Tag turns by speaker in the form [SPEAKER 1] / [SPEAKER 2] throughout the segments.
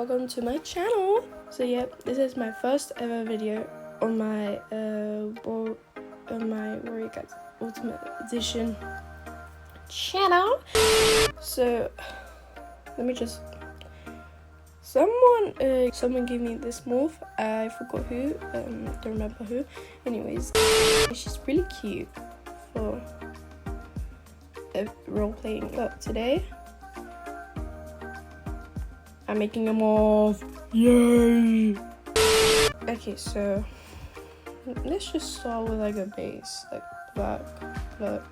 [SPEAKER 1] welcome to my channel. So yeah, this is my first ever video on my Warrior Cats Ultimate Edition channel. So let me just someone gave me this morph. I forgot who, don't remember who. Anyways, she's really cute for a role-playing. But today I'm making a morph. Yay! Okay, so let's just start with like a base, like that. Look,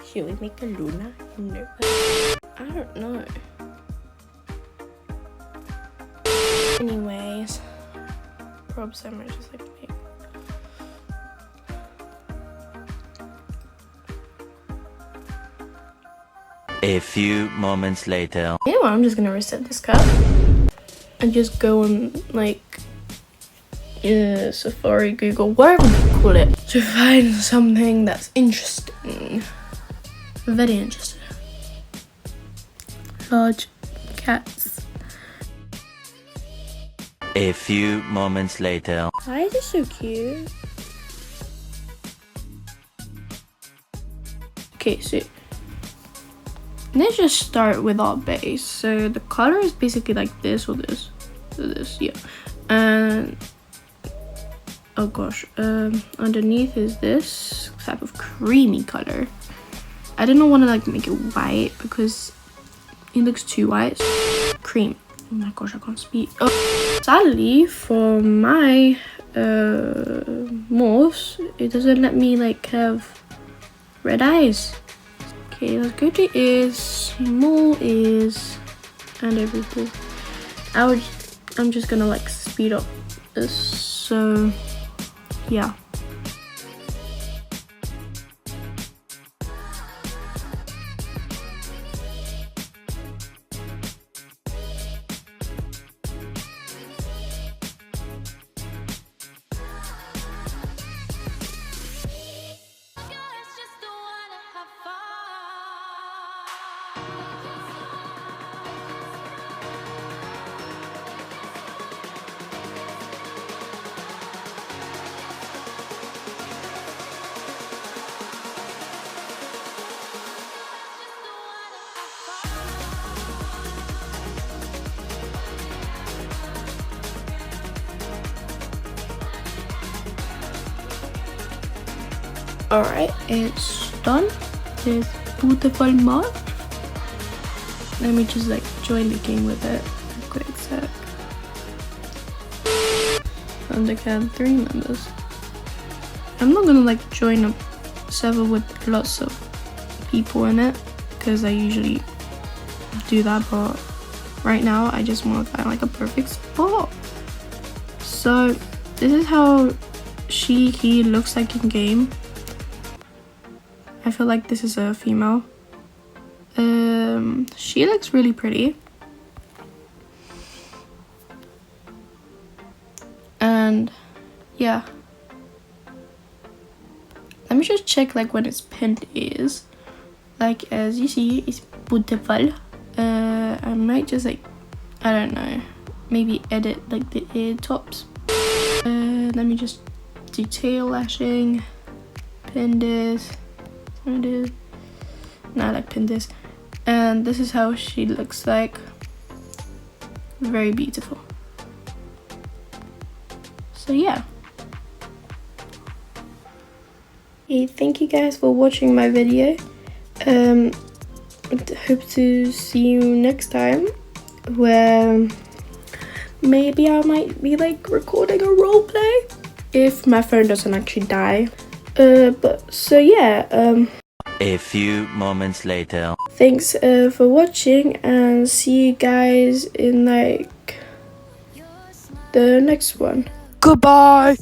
[SPEAKER 1] should we make a Luna? No, I don't know. Anyways, probs I might just like make.
[SPEAKER 2] A few moments later.
[SPEAKER 1] Yeah, well, I'm just gonna reset this cup and just go on like Safari, Google, whatever you call it, to find something that's interesting. Very interesting. Large cats.
[SPEAKER 2] A few moments later.
[SPEAKER 1] Why is it so cute? Okay, so let's just start with our base. So the color is basically like this or this. So this, yeah. And oh gosh, underneath is this type of creamy color. I didn't want to like make it white because it looks too white. Cream. Oh my gosh, I can't speak. Oh, sadly for my morphs, it doesn't let me like have red eyes. Okay, let's go to ears, small ears, and everything. I'm just gonna like speed up this. So yeah. Alright, it's done. This beautiful morph. Let me just like join the game with it. A quick sec. And I can 3 members. I'm not gonna like join a server with lots of people in it because I usually do that, but right now I just want to find like a perfect spot. So this is how he looks like in game. I feel like this is a female. She looks really pretty. And yeah. Let me just check like when its pinned is. Like as you see, it's beautiful. I might just like, I don't know, maybe edit like the ear tops. Let me just do tail lashing, pin this. Now I like pin this, and this is how she looks like. Very beautiful. So yeah. Hey, thank you guys for watching my video. Hope to see you next time, where maybe I might be like recording a roleplay if my phone doesn't actually die. But so yeah,
[SPEAKER 2] A few moments later.
[SPEAKER 1] thanks for watching, and see you guys in like the next one.
[SPEAKER 2] Goodbye!